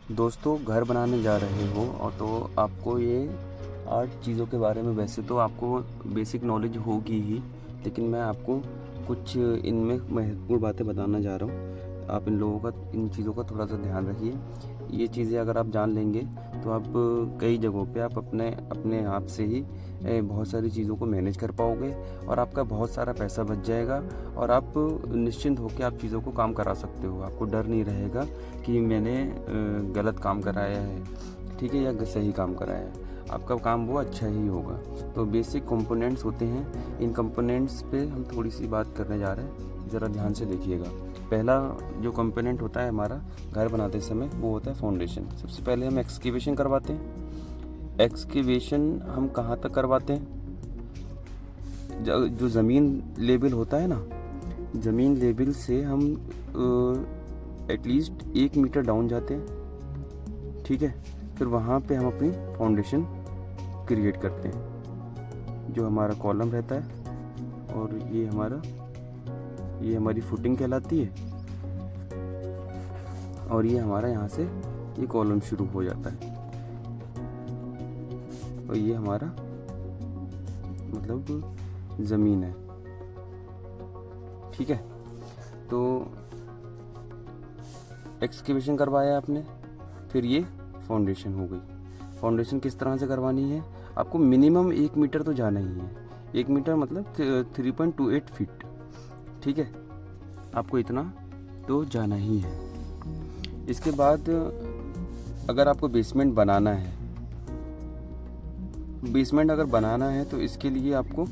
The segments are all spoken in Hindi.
दोस्तों, घर बनाने जा रहे हो और तो आपको ये 8 चीज़ों के बारे में वैसे तो आपको बेसिक नॉलेज होगी ही, लेकिन मैं आपको कुछ इनमें महत्वपूर्ण बातें बताना जा रहा हूँ। आप इन चीज़ों का थोड़ा सा ध्यान रखिए। ये चीज़ें अगर आप जान लेंगे तो आप कई जगहों पे आप अपने अपने आप से ही बहुत सारी चीज़ों को मैनेज कर पाओगे और आपका बहुत सारा पैसा बच जाएगा और आप निश्चिंत होकर आप चीज़ों को काम करा सकते हो। आपको डर नहीं रहेगा कि मैंने गलत काम कराया है, ठीक है, या सही काम कराया है। आपका काम वो अच्छा ही होगा। तो बेसिक कंपोनेंट्स होते हैं, इन कंपोनेंट्स पे हम थोड़ी सी बात करने जा रहे हैं, ज़रा ध्यान से देखिएगा। पहला जो कंपोनेंट होता है हमारा घर बनाते समय वो होता है फाउंडेशन। सबसे पहले हम एक्सकेवेशन करवाते हैं। एक्सकेवेशन हम कहाँ तक करवाते हैं? जो ज़मीन लेवल होता है ना, ज़मीन लेवल से हम एटलीस्ट 1 मीटर डाउन जाते हैं, ठीक है। फिर वहाँ पे हम अपनी फाउंडेशन क्रिएट करते हैं। जो हमारा कॉलम रहता है और ये हमारी फुटिंग कहलाती है और ये हमारा यहाँ से ये कॉलम शुरू हो जाता है और ये हमारा मतलब ज़मीन है, ठीक है। तो एक्सकेवेशन करवाया आपने, फिर ये फाउंडेशन हो गई। फाउंडेशन किस तरह से करवानी है? आपको मिनिमम 1 मीटर तो जाना ही है। 1 मीटर मतलब 3.28 फीट, ठीक है। आपको इतना तो जाना ही है। इसके बाद अगर आपको बेसमेंट बनाना है तो इसके लिए आपको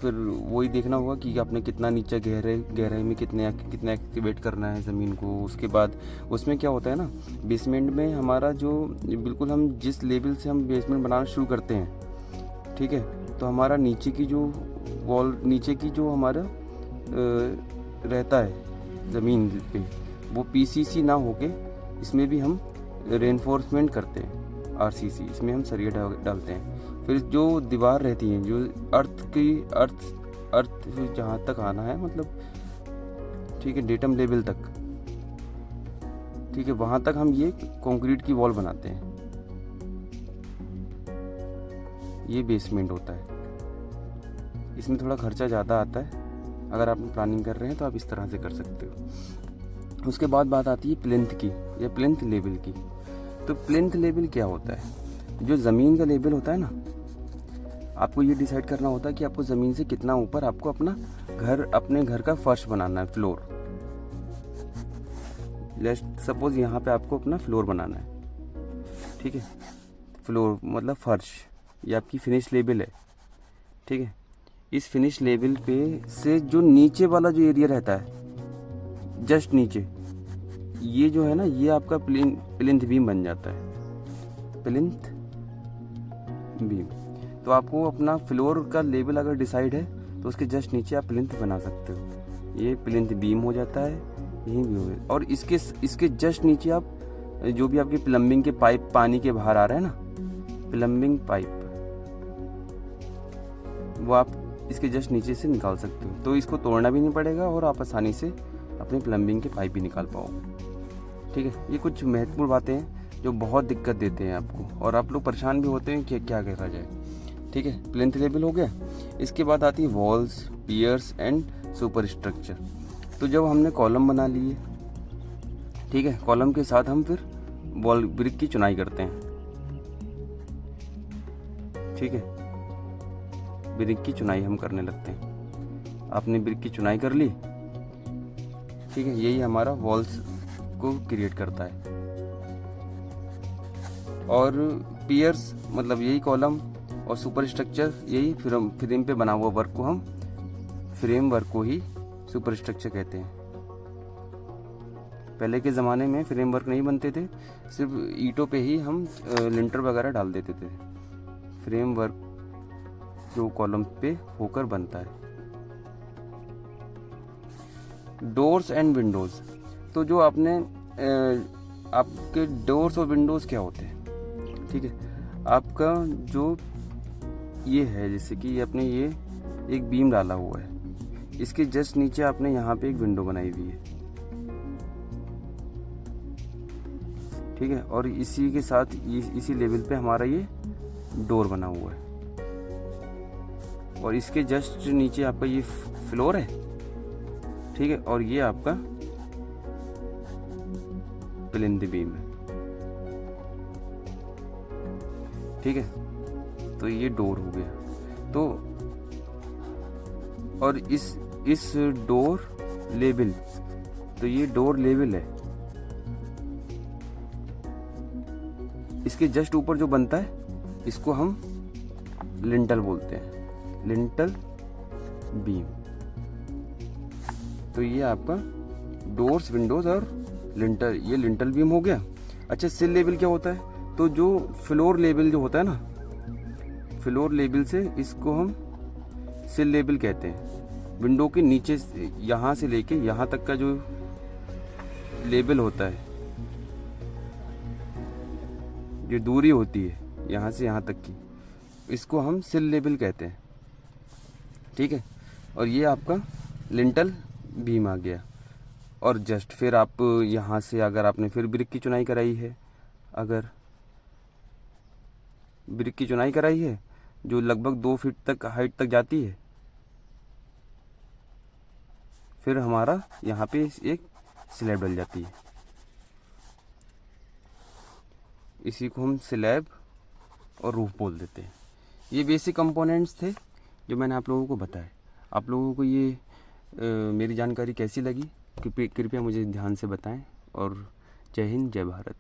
फिर वही देखना होगा कि आपने कितना नीचे गहराई में कितना एक्टिवेट करना है ज़मीन को। उसके बाद उसमें क्या होता है ना, बेसमेंट में हमारा जो बिल्कुल हम जिस लेवल से हम बेसमेंट बनाना शुरू करते हैं, ठीक है, तो हमारा नीचे की जो हमारा रहता है ज़मीन पे, वो पीसीसी ना होके इसमें भी हम रेनफोर्समेंट करते हैं, आरसीसी, इसमें हम सरिया डालते हैं। फिर जो दीवार रहती है, जो अर्थ जहाँ तक आना है, मतलब ठीक है, डेटम लेवल तक, ठीक है, वहाँ तक हम ये कंक्रीट की वॉल बनाते हैं। ये बेसमेंट होता है। इसमें थोड़ा खर्चा ज़्यादा आता है। अगर आप प्लानिंग कर रहे हैं तो आप इस तरह से कर सकते हो। उसके बाद बात आती है प्लिंथ की या प्लिंथ लेवल की। तो प्लिंथ लेवल क्या होता है? जो ज़मीन का लेवल होता है ना, आपको ये डिसाइड करना होता है कि आपको ज़मीन से कितना ऊपर आपको अपने घर का फर्श बनाना है, फ्लोर। लेट्स सपोज यहाँ पे आपको अपना फ्लोर बनाना है, ठीक है। फ्लोर मतलब फर्श, ये आपकी फिनिश लेवल है, ठीक है। इस फिनिश लेवल पे से जो नीचे वाला जो एरिया रहता है, जस्ट नीचे, ये जो है ना, ये आपका प्लिंथ बीम बन जाता है, प्लिंथ बीम। तो आपको अपना फ्लोर का लेवल अगर डिसाइड है तो उसके जस्ट नीचे आप प्लिंथ बना सकते हो। ये प्लिंथ बीम हो जाता है, यही भी हो। और इसके जस्ट नीचे आप जो भी आपके प्लम्बिंग के पाइप पानी के बाहर आ रहे हैं ना, प्लम्बिंग पाइप, वो आप इसके जस्ट नीचे से निकाल सकते हो। तो इसको तोड़ना भी नहीं पड़ेगा और आप आसानी से अपने प्लम्बिंग के पाइप भी निकाल पाओगे, ठीक है। ये कुछ महत्वपूर्ण बातें हैं जो बहुत दिक्कत देते हैं आपको, और आप लोग परेशान भी होते हैं कि क्या करा जाए, ठीक है। प्लिंथ लेवल हो गया। इसके बाद आती है walls, piers and superstructure. तो जब हमने कॉलम बना लिए, ठीक है, कॉलम के साथ हम फिर वॉल ब्रिक की चुनाई करते हैं, ठीक है। ब्रिक की चुनाई हम करने लगते हैं। आपने ब्रिक की चुनाई कर ली, ठीक है। यही हमारा वॉल्स को क्रिएट करता है। और पियर्स मतलब यही कॉलम, और सुपर स्ट्रक्चर यही फ्रेम पे बना हुआ वर्क को हम फ्रेम वर्क को ही सुपर स्ट्रक्चर कहते हैं। पहले के ज़माने में फ्रेम वर्क नहीं बनते थे, सिर्फ ईंटों पे ही हम लिंटर वगैरह डाल देते थे। फ्रेम वर्क जो कॉलम पे होकर बनता है। Doors and Windows. तो जो आपके डोर्स और विंडोज़ क्या होते हैं, ठीक है। आपका जो ये है, जैसे कि आपने ये एक बीम डाला हुआ है, इसके जस्ट नीचे आपने यहाँ पे एक विंडो बनाई हुई है, ठीक है। और इसी के साथ इसी लेवल पे हमारा ये डोर बना हुआ है, और इसके जस्ट नीचे आपका ये फ्लोर है, ठीक है। और ये आपका प्लिंथ बीम है, ठीक है। तो ये डोर हो गया। तो और इस डोर लेवल, तो ये डोर लेवल है, इसके जस्ट ऊपर जो बनता है इसको हम लिंटल बोलते हैं, लिंटल बीम। तो ये आपका डोर्स, विंडोज और लिंटल, ये लिंटल बीम हो गया। अच्छा, सिल लेवल क्या होता है? तो जो फ्लोर लेवल जो होता है ना, फ्लोर लेवल से इसको हम सिल लेवल कहते हैं। विंडो के नीचे यहाँ से लेके यहाँ तक का जो लेवल होता है, जो दूरी होती है यहाँ से यहाँ तक की, इसको हम सिल लेवल कहते हैं, ठीक है। और ये आपका लिंटल बीम आ गया। और जस्ट फिर आप यहाँ से अगर आपने फिर ब्रिक की चुनाई कराई है, अगर ब्रिक की चुनाई कराई है जो लगभग 2 फीट तक हाइट तक जाती है, फिर हमारा यहाँ पे एक स्लैब डल जाती है। इसी को हम स्लैब और रूफ बोल देते हैं। ये बेसिक कंपोनेंट्स थे जो मैंने आप लोगों को बताए। आप लोगों को ये मेरी जानकारी कैसी लगी कृपया मुझे ध्यान से बताएं। और जय हिंद, जय भारत।